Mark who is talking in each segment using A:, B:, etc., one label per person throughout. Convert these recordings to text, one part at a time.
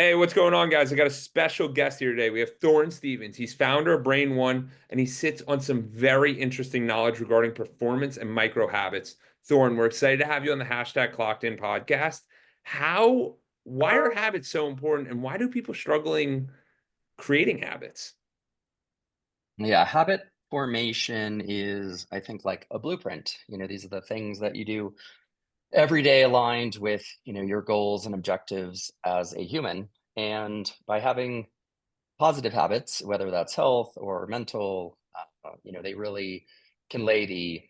A: Hey, what's going on, guys? I got a special guest here today. We have Thoryn Stephens. He's founder of Brain.One, and he sits on some very interesting knowledge regarding performance and micro habits. Thoryn, we're excited to have you on the hashtag Clockedin podcast. Why are habits so important, and why do people struggling creating habits?
B: Yeah, habit formation is, I think, like a blueprint. These are the things that you do every day aligned with, your goals and objectives as a human. And by having positive habits, whether that's health or mental, they really can lay the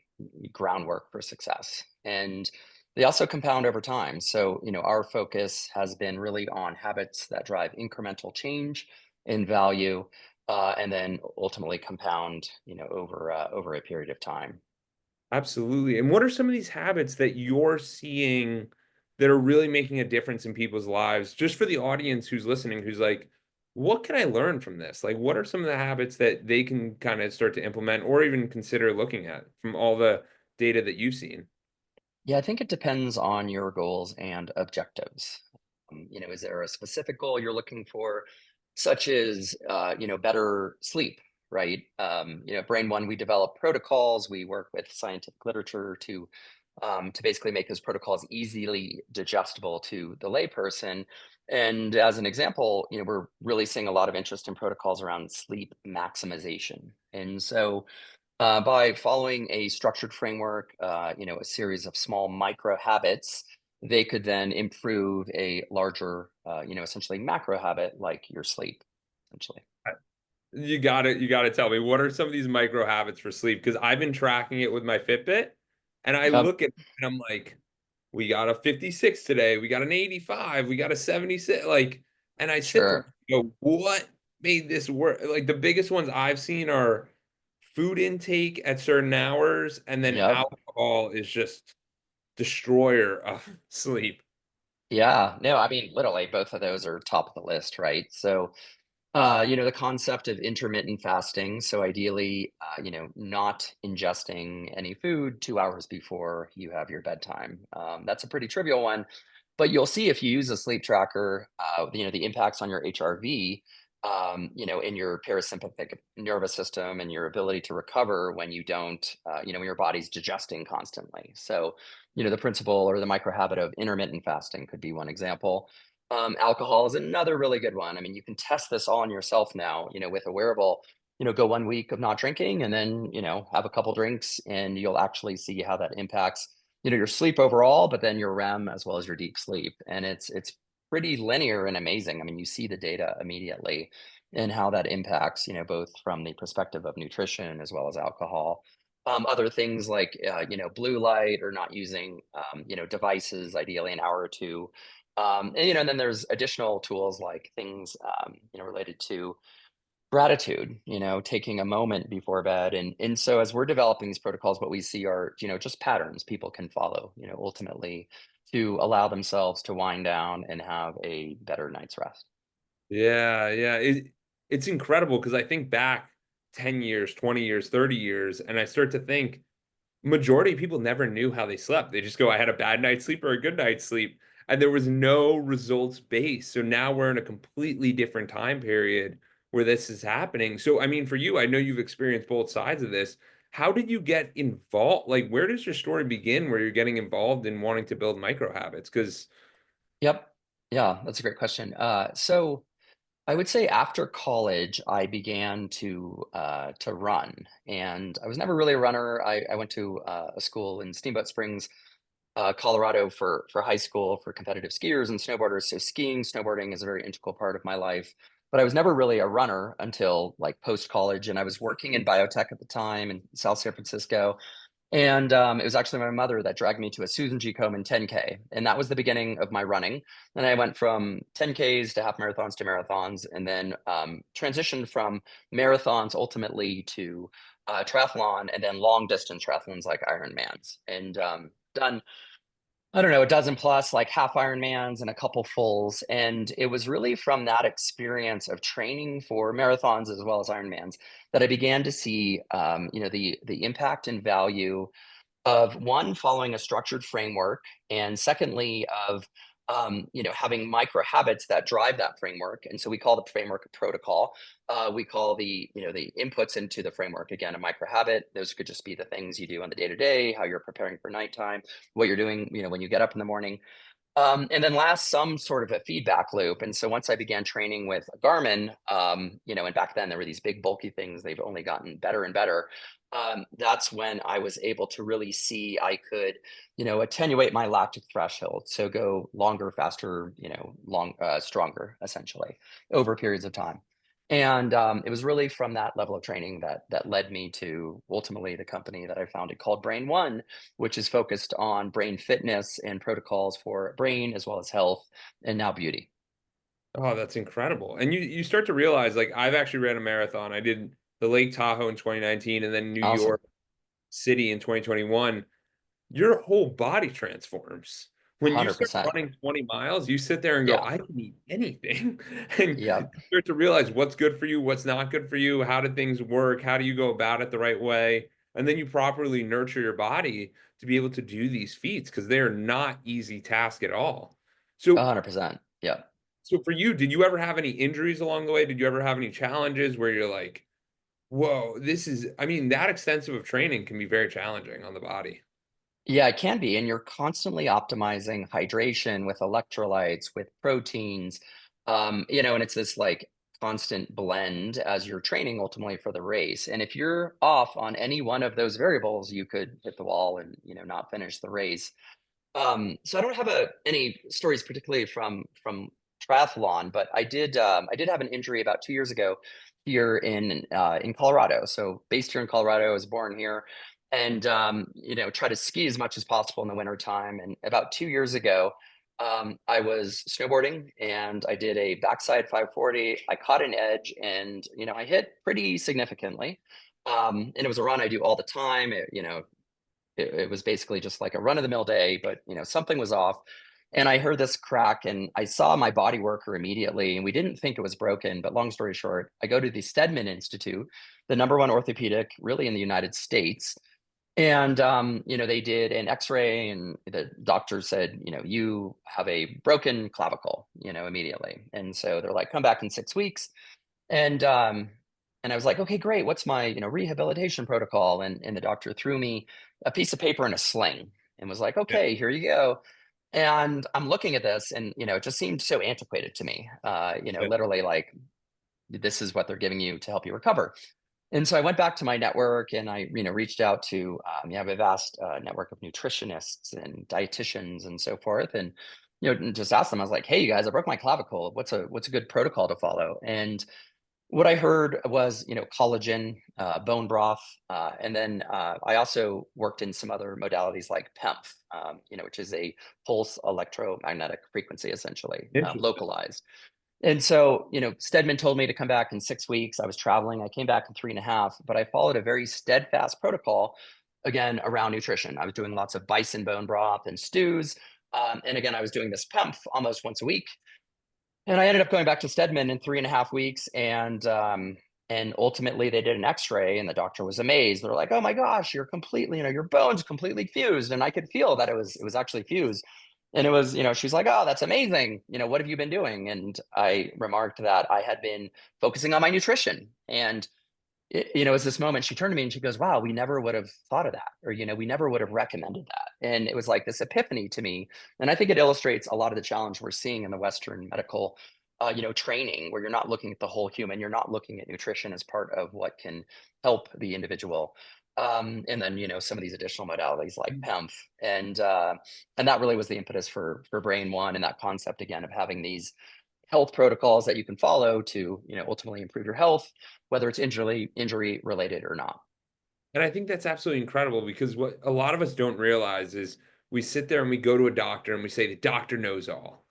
B: groundwork for success. And they also compound over time. So, our focus has been really on habits that drive incremental change in value, and then ultimately compound, over a period of time.
A: Absolutely. And what are some of these habits that you're seeing that are really making a difference in people's lives? Just for the audience who's listening, who's like, what can I learn from this? Like, what are some of the habits that they can kind of start to implement or even consider looking at from all the data that you've seen?
B: Yeah, I think it depends on your goals and objectives. Is there a specific goal you're looking for, such as better sleep, right? Brain.One, we develop protocols. We work with scientific literature to basically make those protocols easily digestible to the layperson. And as an example, we're really seeing a lot of interest in protocols around sleep maximization. And so by following a structured framework, a series of small micro habits, they could then improve a larger, essentially macro habit like your sleep, essentially.
A: You got to tell me, what are some of these micro habits for sleep? Because I've been tracking it with my Fitbit and I
B: Yep,
A: look at it and I'm like, we got a 56 today, we got an 85, we got a 76. Like, and I sit there
B: sure.
A: and go, what made this work? Like, the biggest ones I've seen are food intake at certain hours, and then
B: Yep.
A: alcohol is just destroyer of sleep.
B: Yeah. No, I mean, literally, both of those are top of the list, right? So, the concept of intermittent fasting. So, ideally, not ingesting any food 2 hours before you have your bedtime. That's a pretty trivial one. But you'll see if you use a sleep tracker, the impacts on your HRV, in your parasympathetic nervous system and your ability to recover when you don't, when your body's digesting constantly. So, the principle or the micro habit of intermittent fasting could be one example. Alcohol is another really good one. I mean, you can test this all on yourself now, with a wearable. Go 1 week of not drinking and then, have a couple drinks and you'll actually see how that impacts your sleep overall, but then your REM as well as your deep sleep. And it's pretty linear and amazing. I mean, you see the data immediately and how that impacts, both from the perspective of nutrition as well as alcohol. Other things like, blue light or not using, devices, ideally an hour or two. And then there's additional tools like things, related to gratitude, taking a moment before bed. And so as we're developing these protocols, what we see are, just patterns people can follow, ultimately to allow themselves to wind down and have a better night's rest.
A: Yeah, yeah. It's incredible because I think back 10 years, 20 years, 30 years, and I start to think majority of people never knew how they slept. They just go, I had a bad night's sleep or a good night's sleep. And there was no results based. So now we're in a completely different time period where this is happening. So, I mean, for you, I know you've experienced both sides of this. How did you get involved? Like, where does your story begin where you're getting involved in wanting to build micro habits? Because,
B: Yep. Yeah, that's a great question. So I would say after college, I began to run, and I was never really a runner. I went to a school in Steamboat Springs, Colorado for high school for competitive skiers and snowboarders. So skiing, snowboarding is a very integral part of my life. But I was never really a runner until like post college, and I was working in biotech at the time in South San Francisco. And it was actually my mother that dragged me to a Susan G. Komen 10K. And that was the beginning of my running. And I went from 10Ks to half marathons to marathons, and then transitioned from marathons ultimately to triathlon and then long distance triathlons like Ironmans. And done I don't know, a dozen plus like half Ironmans and a couple fulls. And it was really from that experience of training for marathons as well as Ironmans that I began to see, the impact and value of one, following a structured framework, and secondly, of having micro habits that drive that framework. And so we call the framework a protocol. We call the inputs into the framework again a micro habit. Those could just be the things you do on the day to day, how you're preparing for nighttime, what you're doing, when you get up in the morning. And then last, some sort of a feedback loop. And so once I began training with Garmin, and back then there were these big bulky things, they've only gotten better and better. That's when I was able to really see I could, attenuate my lactic threshold. So go longer, faster, stronger, essentially, over periods of time. And it was really from that level of training that led me to ultimately the company that I founded called Brain.One, which is focused on brain fitness and protocols for brain as well as health and now beauty.
A: Oh, that's incredible. And you start to realize, like, I've actually ran a marathon. I did the Lake Tahoe in 2019 and then New
B: Awesome.
A: York City in 2021. Your whole body transforms. When you start
B: 100%.
A: running 20 miles, you sit there and go,
B: Yeah.
A: I can eat anything. And you
B: Yep.
A: start to realize what's good for you, what's not good for you, how do things work, how do you go about it the right way? And then you properly nurture your body to be able to do these feats because they're not easy task at all. So
B: 100%. Yep.
A: so for you, did you ever have any injuries along the way? Did you ever have any challenges where you're like, whoa, I mean, that extensive of training can be very challenging on the body.
B: Yeah, it can be. And you're constantly optimizing hydration with electrolytes, with proteins, and it's this like constant blend as you're training ultimately for the race. And if you're off on any one of those variables, you could hit the wall and, not finish the race. So I don't have any stories particularly from triathlon, but I did have an injury about 2 years ago here in Colorado. So based here in Colorado, I was born here, and try to ski as much as possible in the winter time. And about 2 years ago, I was snowboarding and I did a backside 540. I caught an edge, and I hit pretty significantly. And it was a run I do all the time. It was basically just like a run of the mill day, but something was off. And I heard this crack and I saw my body worker immediately, and we didn't think it was broken. But long story short, I go to the Stedman Institute, the number one orthopedic really in the United States. And they did an x-ray, and the doctor said, you have a broken clavicle, immediately. And so they're like, come back in 6 weeks. And and I was like, okay, great. What's my rehabilitation protocol? And the doctor threw me a piece of paper and a sling and was like,
A: Yeah.
B: okay, here you go. And I'm looking at this, and it just seemed so antiquated to me.
A: Yeah.
B: Literally like this is what they're giving you to help you recover. And so I went back to my network and I, reached out to, you have a vast network of nutritionists and dietitians and so forth. And, just asked them, I was like, hey, you guys, I broke my clavicle. What's a good protocol to follow? And what I heard was, collagen, bone broth, and then I also worked in some other modalities like PEMF, which is a pulse electromagnetic frequency, essentially
A: Interesting.
B: localized. And so, Stedman told me to come back in 6 weeks. I was traveling. I came back in 3.5, but I followed a very steadfast protocol, again, around nutrition. I was doing lots of bison bone broth and stews. And again, I was doing this PEMF almost once a week. And I ended up going back to Stedman in 3.5 weeks, and ultimately they did an X-ray, and the doctor was amazed. They're like, "Oh my gosh, you're completely, your bones completely fused," and I could feel that it was actually fused. And it was, she's like, "Oh, that's amazing. What have you been doing?" And I remarked that I had been focusing on my nutrition, and it's this moment she turned to me and she goes, wow, we never would have thought of that. Or, we never would have recommended that. And it was like this epiphany to me. And I think it illustrates a lot of the challenge we're seeing in the Western medical, training, where you're not looking at the whole human. You're not looking at nutrition as part of what can help the individual. And then, some of these additional modalities like PEMF. And that really was the impetus for Brain.One, and that concept again of having these health protocols that you can follow to, ultimately improve your health, whether it's injury related or not.
A: And I think that's absolutely incredible because what a lot of us don't realize is we sit there and we go to a doctor and we say the doctor knows all.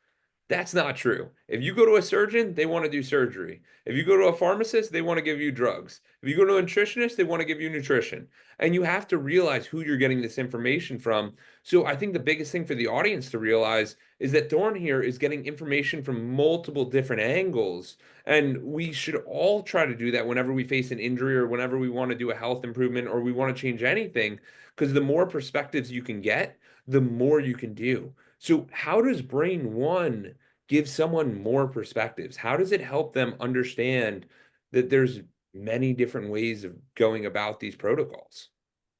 A: That's not true. If you go to a surgeon, they want to do surgery. If you go to a pharmacist, they want to give you drugs. If you go to a nutritionist, they want to give you nutrition. And you have to realize who you're getting this information from. So I think the biggest thing for the audience to realize is that Thorn here is getting information from multiple different angles. And we should all try to do that whenever we face an injury or whenever we want to do a health improvement or we want to change anything. Because the more perspectives you can get, the more you can do. So how does Brain.One give someone more perspectives? How does it help them understand that there's many different ways of going about these protocols?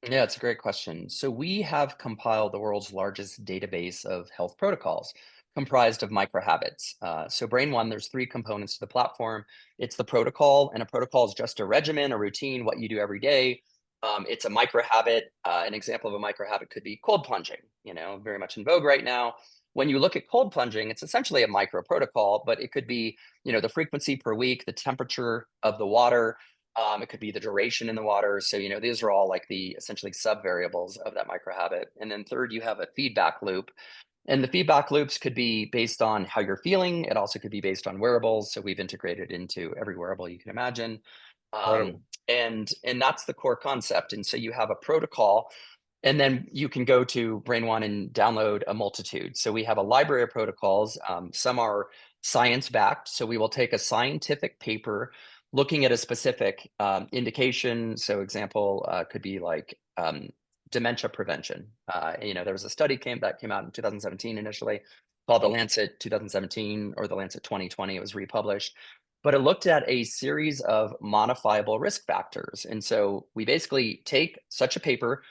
B: Yeah, it's a great question. So we have compiled the world's largest database of health protocols, comprised of micro habits. So Brain.One, there's three components to the platform. It's the protocol, and a protocol is just a regimen, a routine, what you do every day. It's a micro habit. An example of a micro habit could be cold plunging. Very much in vogue right now. When you look at cold plunging, it's essentially a micro protocol, but it could be, the frequency per week, the temperature of the water, it could be the duration in the water. So, these are all like the essentially sub variables of that micro habit. And then third, you have a feedback loop. And the feedback loops could be based on how you're feeling. It also could be based on wearables. So we've integrated into every wearable you can imagine.
A: Incredible.
B: And that's the core concept. And so you have a protocol, and then you can go to Brain.One and download a multitude. So we have a library of protocols. Some are science backed. So we will take a scientific paper looking at a specific indication. So example could be like dementia prevention. There was a study that came out in 2017 initially called the Lancet 2017 or the Lancet 2020. It was republished, but it looked at a series of modifiable risk factors. And so we basically take such a paper,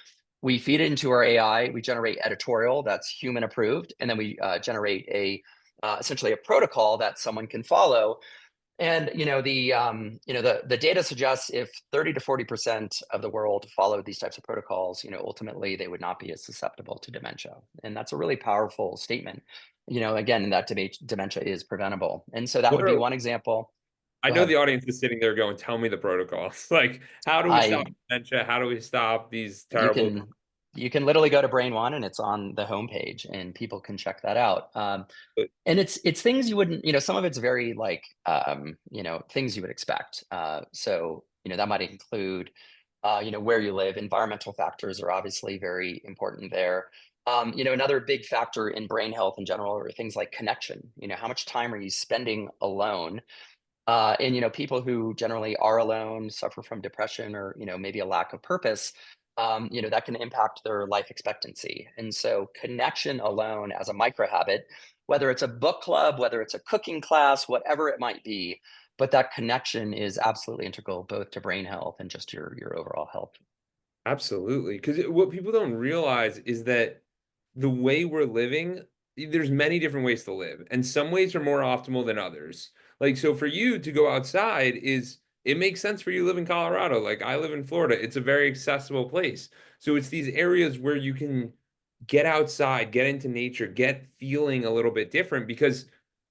B: we feed it into our AI, we generate editorial that's human approved, and then we generate essentially a protocol that someone can follow. And the data suggests if 30 to 40% of the world followed these types of protocols, ultimately they would not be as susceptible to dementia. And that's a really powerful statement. Again, that dementia is preventable. And so that
A: What
B: would be
A: are
B: one example.
A: I
B: Go
A: know
B: ahead.
A: the audience is sitting there going, tell me the protocols. Like, how do we stop
B: I
A: dementia? How do we stop these
B: you
A: terrible?
B: can you can literally go to Brain.One and it's on the homepage and people can check that out. And it's things you wouldn't, some of it's very like, things you would expect. So, that might include, where you live. Environmental factors are obviously very important there. Another big factor in brain health in general are things like connection. How much time are you spending alone? And people who generally are alone suffer from depression or maybe a lack of purpose. That can impact their life expectancy. And so, connection alone as a micro habit, whether it's a book club, whether it's a cooking class, whatever it might be, but that connection is absolutely integral both to brain health and just your overall health.
A: Absolutely. Because what people don't realize is that the way we're living, there's many different ways to live, and some ways are more optimal than others. Like, so for you to go outside it makes sense for you to live in Colorado. Like, I live in Florida. It's a very accessible place. So it's these areas where you can get outside, get into nature, get feeling a little bit different because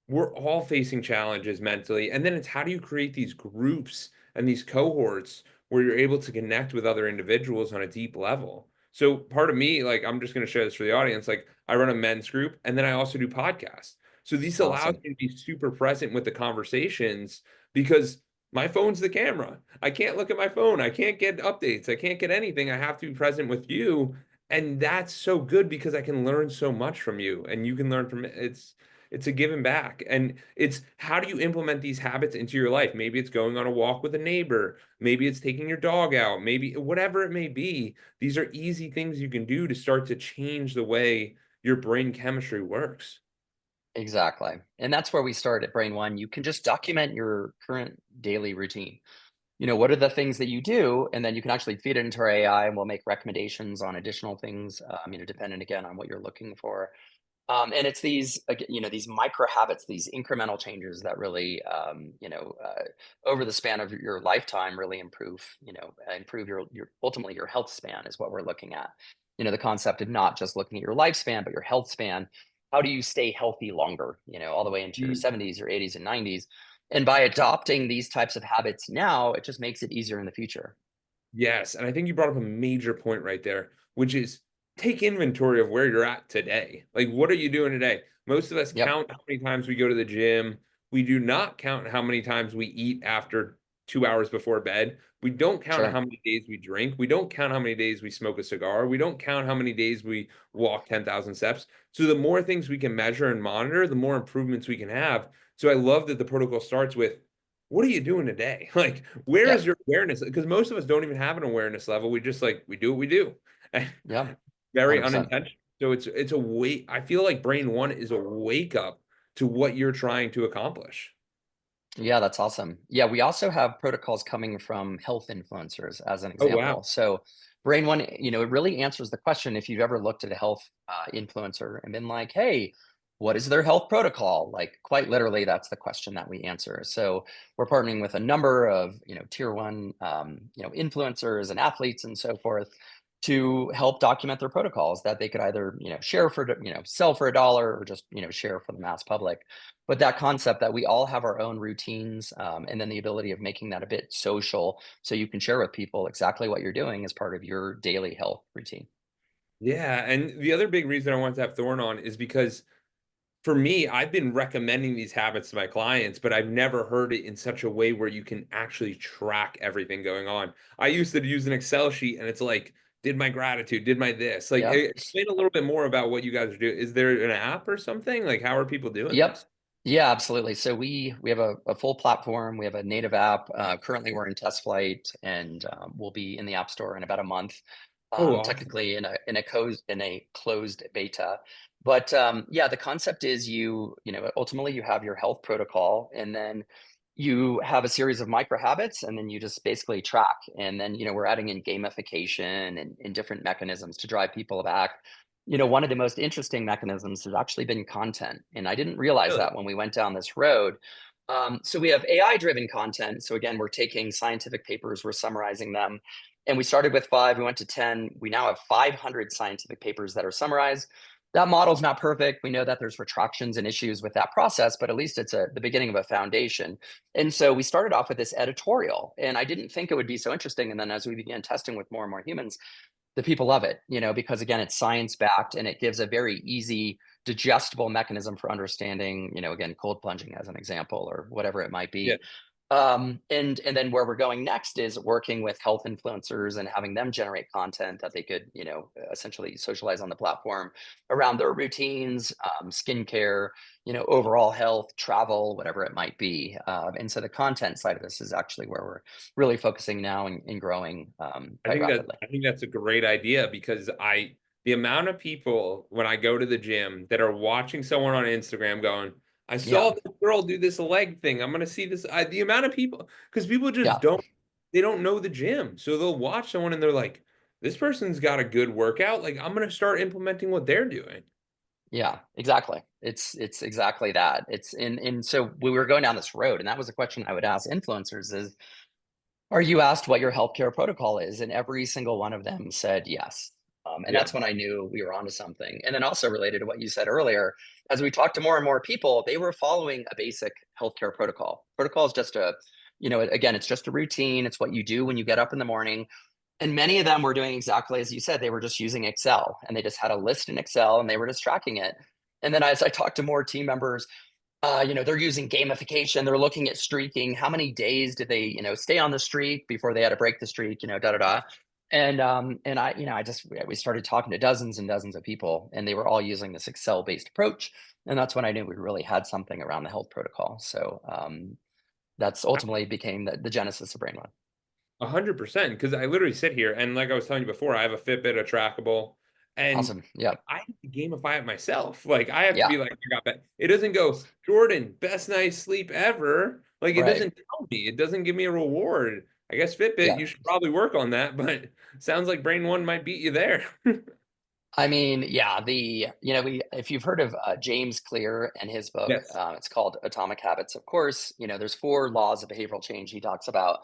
A: we're all facing challenges mentally. And then it's how do you create these groups and these cohorts where you're able to connect with other individuals on a deep level. So part of me, like I'm just going to share this for the audience, like I run a men's group and then I also do podcasts. So this allows
B: Awesome.
A: me to be super present with the conversations because my phone's the camera. I can't look at my phone. I can't get updates. I can't get anything. I have to be present with you. And that's so good because I can learn so much from you and you can learn from it. It's a give and back. And it's how do you implement these habits into your life? Maybe it's going on a walk with a neighbor. Maybe it's taking your dog out. Maybe whatever it may be. These are easy things you can do to start to change the way your brain chemistry works.
B: Exactly. And that's where we start at Brain.One. You can just document your current daily routine. What are the things that you do? And then you can actually feed it into our AI and we'll make recommendations on additional things, depending again on what you're looking for. And it's these micro habits, these incremental changes that really, over the span of your lifetime, really improve your ultimately your health span is what we're looking at. The concept of not just looking at your lifespan, but your health span. How do you stay healthy longer? All the way into your 70s, your 80s, and 90s. And by adopting these types of habits now, it just makes it easier in the future.
A: Yes, and I think you brought up a major point right there, which is take inventory of where you're at today. Like, what are you doing today? Most of us
B: Yep,
A: count how many times we go to the gym. We do not count how many times we eat after 2 hours before bed. We don't count how
B: sure.
A: many days we drink. We don't count how many days we smoke a cigar. We don't count how many days we walk 10,000 steps. So the more things we can measure and monitor, the more improvements we can have. So I love that the protocol starts with what are you doing today? Like, where is
B: Yep,
A: your awareness? Because most of us don't even have an awareness level. We just like we do what we do. And
B: yep,
A: very
B: 100%.
A: unintentional. So it's a wake. I feel like Brain.One is a wake up to what you're trying to accomplish.
B: Yeah, that's awesome. Yeah, we also have protocols coming from health influencers as an
A: Oh wow.
B: example. So Brain.One, it really answers the question if you've ever looked at a health influencer and been like, hey, what is their health protocol? Like quite literally, that's the question that we answer. So we're partnering with a number of, tier one, influencers and athletes and so forth to help document their protocols that they could either, share for, sell for $1 or just, share for the mass public. But that concept that we all have our own routines, and then the ability of making that a bit social so you can share with people exactly what you're doing as part of your daily health routine.
A: Yeah, and the other big reason I wanted to have Thorn on is because for me, I've been recommending these habits to my clients, but I've never heard it in such a way where you can actually track everything going on. I used to use an Excel sheet and it's like, did my gratitude, did my this. Like,
B: Yeah.
A: explain a little bit more about what you guys are doing. Is there an app or something? Like, how are people doing
B: Yep.
A: this?
B: Yeah, absolutely. So we have a full platform. We have a native app. Currently, we're in test flight, and we'll be in the App Store in about a month.
A: Oh, awesome.
B: Technically, in a closed beta. But yeah, the concept is ultimately you have your health protocol, and then you have a series of micro habits, and then you just basically track. And then we're adding in gamification and different mechanisms to drive people back. One of the most interesting mechanisms has actually been content. And I didn't realize
A: Really?
B: that when we went down this road. So we have AI driven content. So again, we're taking scientific papers, we're summarizing them. And we started with 5, we went to 10. We now have 500 scientific papers that are summarized. That model's not perfect. We know that there's retractions and issues with that process, but at least it's the beginning of a foundation. And so we started off with this editorial, and I didn't think it would be so interesting. And then as we began testing with more and more humans, the people love it, because again, it's science backed and it gives a very easy, digestible mechanism for understanding, again, cold plunging as an example or whatever it might
A: Yeah.
B: be. And then where we're going next is working with health influencers and having them generate content that they could, essentially socialize on the platform around their routines, skincare, overall health, travel, whatever it might be. And so the content side of this is actually where we're really focusing now and growing quite rapidly.
A: I think that's a great idea because the amount of people when I go to the gym that are watching someone on Instagram going, I
B: Yeah,
A: saw this girl do this leg thing. I'm gonna see this. The amount of people, because people just
B: yeah.
A: they don't know the gym. So they'll watch someone and they're like, this person's got a good workout. Like I'm gonna start implementing what they're doing.
B: Yeah, exactly. It's exactly that. It's and so we were going down this road, and that was a question I would ask influencers is, are you asked what your healthcare protocol is? And every single one of them said yes. And
A: Yeah.
B: that's when I knew we were onto something. And then also related to what you said earlier, as we talked to more and more people, they were following a basic healthcare protocol. Protocol is just again, it's just a routine. It's what you do when you get up in the morning. And many of them were doing exactly as you said. They were just using Excel and they just had a list in Excel and they were just tracking it. And then as I talked to more team members, they're using gamification. They're looking at streaking. How many days did they, stay on the streak before they had to break the streak? Da da da. And I just we started talking to dozens and dozens of people, and they were all using this Excel based approach. And that's when I knew we really had something around the health protocol. So that's ultimately became the genesis of Brain.One.
A: 100%, because I literally sit here and like I was telling you before, I have a Fitbit, a trackable, and
B: Awesome. Yeah.
A: I have to gamify it myself. Like I have to
B: Yeah.
A: be like, I got that. It doesn't go, Jordan, best night's sleep ever. Like it
B: Right.
A: doesn't tell me. It doesn't give me a reward. I guess Fitbit,
B: Yeah.
A: you should probably work on that, but sounds like Brain.One might beat you there.
B: I mean, yeah, we if you've heard of James Clear and his book,
A: Yes.
B: it's called Atomic Habits. Of course, there's 4 laws of behavioral change he talks about,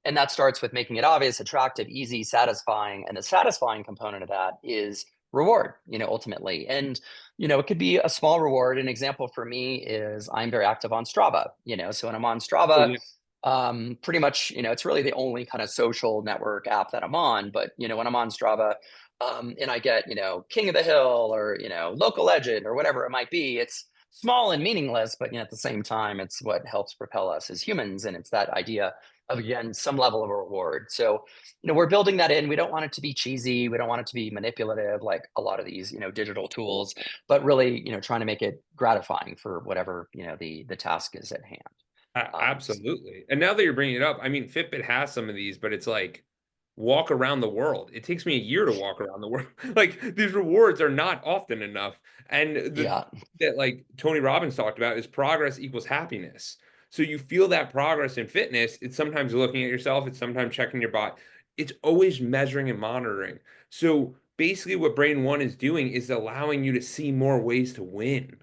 B: and that starts with making it obvious, attractive, easy, satisfying, and the satisfying component of that is reward. Ultimately, and it could be a small reward. An example for me is I'm very active on Strava. So when I'm on
A: Oh
B: Strava,
A: yeah.
B: pretty much, it's really the only kind of social network app that I'm on. But when I'm on Strava, and I get, king of the hill or, local legend or whatever it might be, it's small and meaningless, but at the same time, it's what helps propel us as humans. And it's that idea of, again, some level of a reward. So, we're building that in. We don't want it to be cheesy. We don't want it to be manipulative like a lot of these, digital tools, but really, trying to make it gratifying for whatever, the task is at hand. Um,
A: Absolutely. And now that you're bringing it up, I mean, Fitbit has some of these, but it's like walk around the world. It takes me a year to walk around the world. Like these rewards are not often enough. And the thing
B: Yeah,
A: that like Tony Robbins talked about is progress equals happiness. So you feel that progress in fitness. It's sometimes looking at yourself, it's sometimes checking your body. It's always measuring and monitoring. So basically what Brain.One is doing is allowing you to see more ways to win.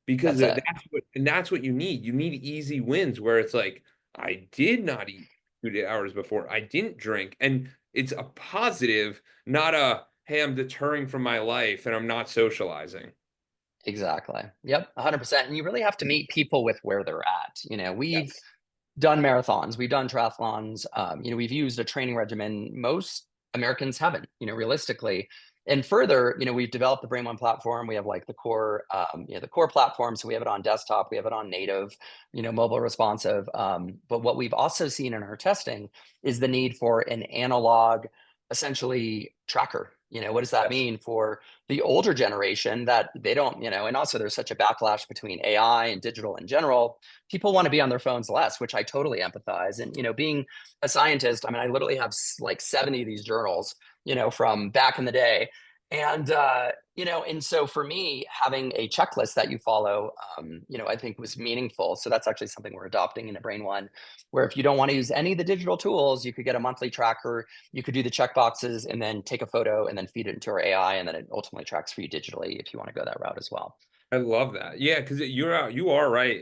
A: Because
B: that's it.
A: that's what you need. You need easy wins where it's like, I did not eat 2 hours before. I didn't drink. And it's a positive, not a, hey, I'm deterring from my life and I'm not socializing.
B: Exactly. Yep, 100%. And you really have to meet people with where they're at. We've
A: Yes.
B: done marathons, we've done triathlons, we've used a training regimen most Americans haven't, realistically. And further, we've developed the Brain.One platform. We have like the core platform. So we have it on desktop, we have it on native, mobile responsive. But what we've also seen in our testing is the need for an analog, essentially tracker. What does that
A: Yes.
B: mean for the older generation that they don't, and also there's such a backlash between AI and digital in general. People want to be on their phones less, which I totally empathize. And, being a scientist, I mean, I literally have like 70 of these journals, from back in the day. And so for me, having a checklist that you follow, I think was meaningful. So that's actually something we're adopting in a Brain.One, where if you don't want to use any of the digital tools, you could get a monthly tracker. You could do the check boxes and then take a photo and then feed it into our AI. And then it ultimately tracks for you digitally if you want to go that route as well.
A: I love that. Yeah, because you are right.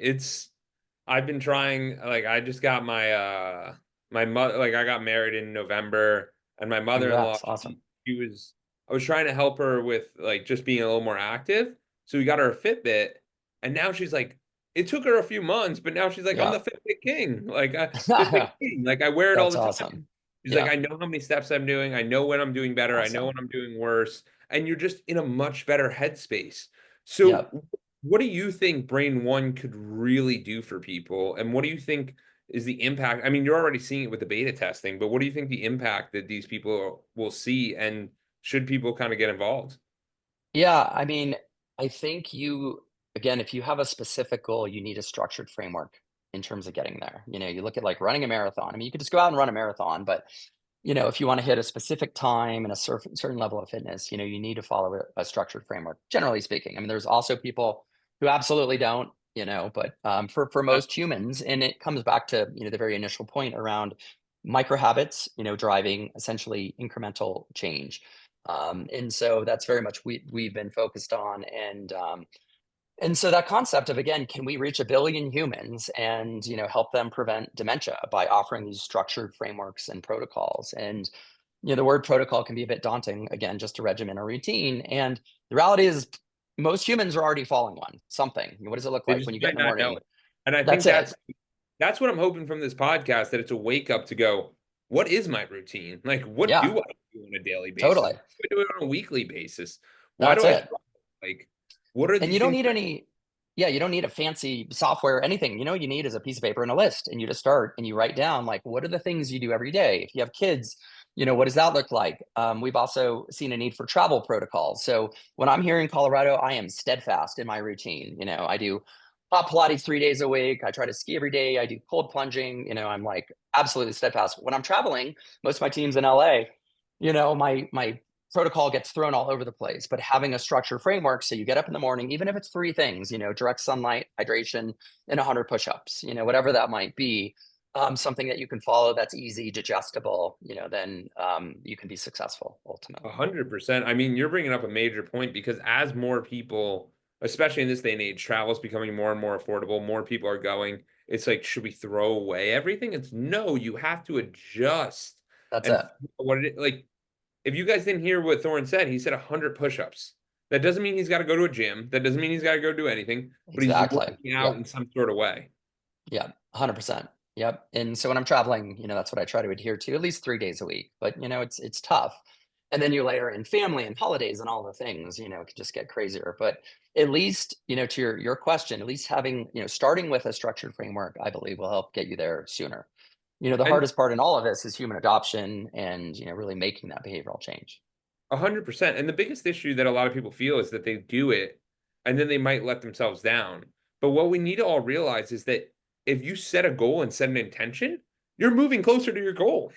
A: I've been trying, like I just got my mother, like I got married in November, and my mother-in-law,
B: Congrats. Awesome.
A: she was I was trying to help her with like just being a little more active. So we got her a Fitbit, and now she's like, it took her a few months, but now she's like, I'm
B: Yeah.
A: the Fitbit king. Like Fitbit king. Like I wear it all
B: That's
A: the time.
B: awesome.
A: She's like,
B: Yeah.
A: I know how many steps I'm doing, I know when I'm doing better, I know when
B: Awesome.
A: I'm doing worse, and you're just in a much better headspace. So
B: Yep.
A: what do you think Brain.One could really do for people? And what do you think is the impact? I mean, you're already seeing it with the beta testing, but what do you think the impact that these people will see? And should people kind of get involved?
B: Yeah. I mean, I think again, if you have a specific goal, you need a structured framework in terms of getting there. You look at like running a marathon. I mean, you could just go out and run a marathon, but if you want to hit a specific time and a certain level of fitness, you need to follow a structured framework, generally speaking. I mean, there's also people who absolutely don't, but for
A: Uh,
B: most humans, and it comes back to, the very initial point around micro habits, driving essentially incremental change. And so that's very much we've been focused on. And so that concept of, again, can we reach a billion humans and, help them prevent dementia by offering these structured frameworks and protocols? And, the word protocol can be a bit daunting, again, just a regimen or routine. And the reality is most humans are already following one, something. What does it look
A: they
B: like
A: just
B: when you get
A: might
B: in the
A: not know
B: morning?
A: it. And I
B: That's
A: think
B: it.
A: that's what I'm hoping from this podcast, that it's a wake up to go, what is my routine? Like, what
B: Yeah,
A: do I do on a daily basis?
B: totally.
A: What do I do it on a weekly basis? Why
B: That's
A: do I
B: it.
A: struggle? Like, what are
B: And
A: these
B: you don't
A: things?
B: need any yeah, you don't need a fancy software, anything. You need is a piece of paper and a list, and you just start and you write down, like, what are the things you do every day? If you have kids, what does that look like? We've also seen a need for travel protocols. So when I'm here in Colorado, I am steadfast in my routine. I do hot Pilates 3 days a week. I try to ski every day. I do cold plunging. I'm like absolutely steadfast. When I'm traveling, most of my team's in LA. My protocol gets thrown all over the place, but having a structured framework, so you get up in the morning, even if it's three things, direct sunlight, hydration, and 100 push-ups, whatever that might be, something that you can follow that's easy, digestible, then you can be successful ultimately.
A: 100%. I mean, you're bringing up a major point because as more people, especially in this day and age, travel is becoming more and more affordable, more people are going. It's like, should we throw away everything? It's no, you have to adjust
B: That's
A: and
B: it.
A: figure out what it like. If you guys didn't hear what Thoryn said, he said 100 push-ups. That doesn't mean he's got to go to a gym. That doesn't mean he's got to go do anything, but he's
B: Exactly.
A: working out in
B: Yep.
A: some sort of way.
B: Yeah, 100%. Yep. And so when I'm traveling, that's what I try to adhere to at least 3 days a week. But it's tough. And then you layer in family and holidays and all the things, it could just get crazier. But at least, to your question, at least having, starting with a structured framework, I believe will help get you there sooner. The
A: And
B: hardest part in all of this is human adoption and, really making that behavioral change.
A: 100%. And the biggest issue that a lot of people feel is that they do it and then they might let themselves down. But what we need to all realize is that if you set a goal and set an intention, you're moving closer to your goal.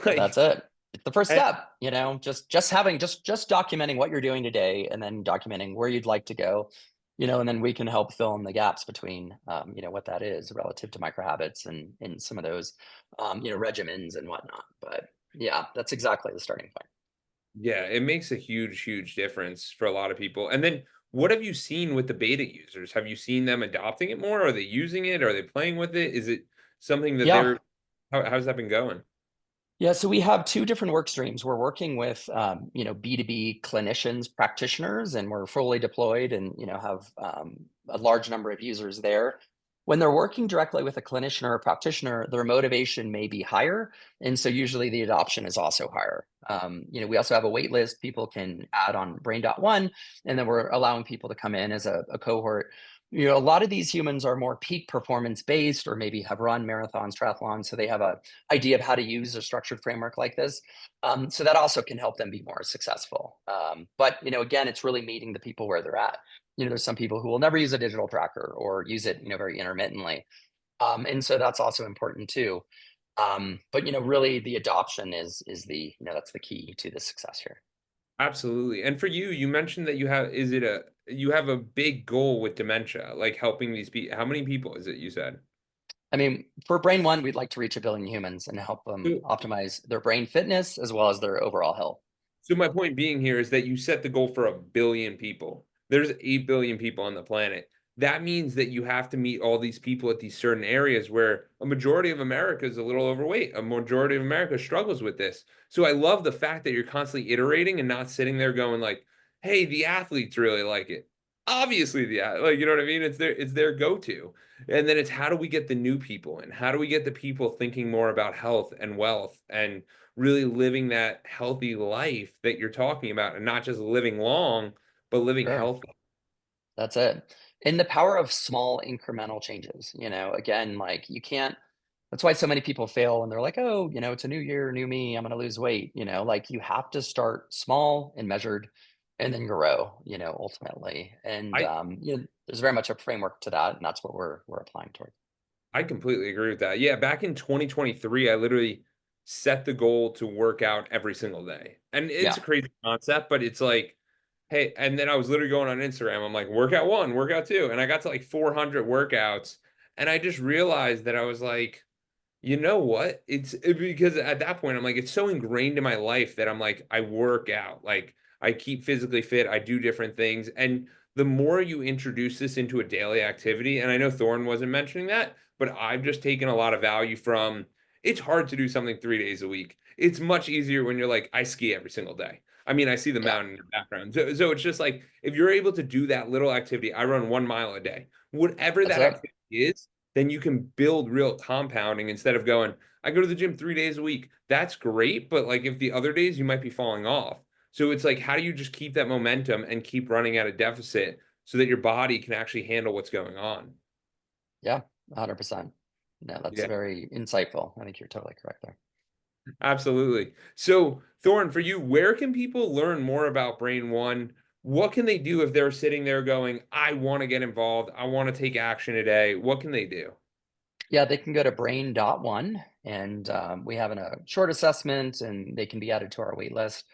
B: That's
A: Like
B: it. It's the first
A: And
B: step, just having just documenting what you're doing today and then documenting where you'd like to go, and then we can help fill in the gaps between, what that is relative to micro habits and some of those, regimens and whatnot. But yeah, that's exactly the starting point.
A: yeah, it makes a huge, huge difference for a lot of people. And then what have you seen with the beta users? Have you seen them adopting it more? Are they using it? Are they playing with it? Is it something that
B: Yeah.
A: how's that been going?
B: Yeah, so we have 2 different work streams. We're working with, B2B clinicians, practitioners, and we're fully deployed and, have, a large number of users there. When they're working directly with a clinician or a practitioner, their motivation may be higher, and so usually the adoption is also higher. We also have a wait list. People can add on Brain.One, and then we're allowing people to come in as a cohort. A lot of these humans are more peak performance based or maybe have run marathons, triathlons, so they have a idea of how to use a structured framework like this. So that also can help them be more successful. But again, it's really meeting the people where they're at. There's some people who will never use a digital tracker or use it, very intermittently, and so that's also important too. But really, the adoption is the that's the key to the success here.
A: Absolutely. And for you, you mentioned that you have a big goal with dementia, like helping these people. How many people is it you said?
B: I mean, for Brain.One, we'd like to reach 1 billion humans and help them optimize their brain fitness as well as their overall health.
A: So my point being here is that you set the goal for 1 billion people. There's 8 billion people on the planet. That means that you have to meet all these people at these certain areas where a majority of America is a little overweight. A majority of America struggles with this. So I love the fact that you're constantly iterating and not sitting there going like, "Hey, the athletes really like it." Obviously, like you know what I mean? It's their go-to. And then it's how do we get the new people in? How do we get the people thinking more about health and wealth and really living that healthy life that you're talking about and not just living long, but living
B: Sure.
A: healthy.
B: That's it. And the power of small incremental changes, again, like you can't, that's why so many people fail and they're like, oh, it's a new year, new me, I'm going to lose weight. Like you have to start small and measured and then grow, ultimately. And,
A: I
B: there's very much a framework to that. And that's what we're applying toward.
A: I completely agree with that. Yeah, back in 2023, I literally set the goal to work out every single day. And it's
B: Yeah.
A: a crazy concept, but it's like, hey, and then I was literally going on Instagram. I'm like, workout one, workout two. And I got to like 400 workouts. And I just realized that I was like, you know what? Because at that point, I'm like, it's so ingrained in my life that I'm like, I work out, like I keep physically fit, I do different things. And the more you introduce this into a daily activity, and I know Thorn wasn't mentioning that, but I've just taken a lot of value from it's hard to do something 3 days a week. It's much easier when you're like, I ski every single day. I mean, I see the
B: Yeah.
A: mountain in the background. So it's just like if you're able to do that little activity, I run 1 mile a day, whatever
B: That's
A: that
B: it.
A: activity is, then you can build real compounding instead of going, I go to the gym 3 days a week. That's great. But like if the other days you might be falling off. So it's like, how do you just keep that momentum and keep running at a deficit so that your body can actually handle what's going on?
B: Yeah. 100%. No, that's
A: Yeah,
B: very insightful. I think you're totally correct there.
A: absolutely. So, Thorn, for you, where can people learn more about Brain.One? What can they do if they're sitting there going, I want to get involved, I want to take action today? What can they do?
B: Yeah, they can go to Brain.One and we have a short assessment and they can be added to our wait list.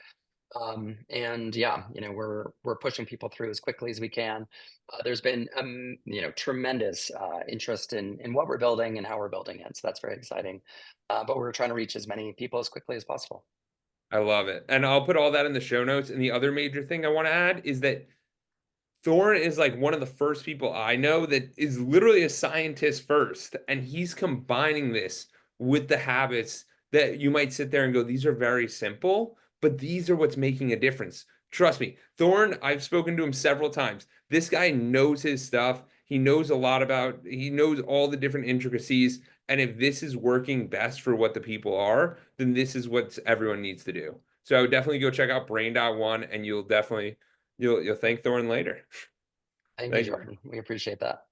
B: And yeah, we're pushing people through as quickly as we can. There's been tremendous interest in what we're building and how we're building it, so that's very exciting. But we're trying to reach as many people as quickly as possible.
A: I love it. And I'll put all that in the show notes. And the other major thing I want to add is that Thorne is like one of the first people I know that is literally a scientist first, and he's combining this with the habits that you might sit there and go, these are very simple, but these are what's making a difference. Trust me, Thorne, I've spoken to him several times. This guy knows his stuff. He knows all the different intricacies. And if this is working best for what the people are, then this is what everyone needs to do. So I would definitely go check out Brain.One and you'll thank Thorne later.
B: Thank you,
A: Thank you.
B: Jordan. We appreciate that.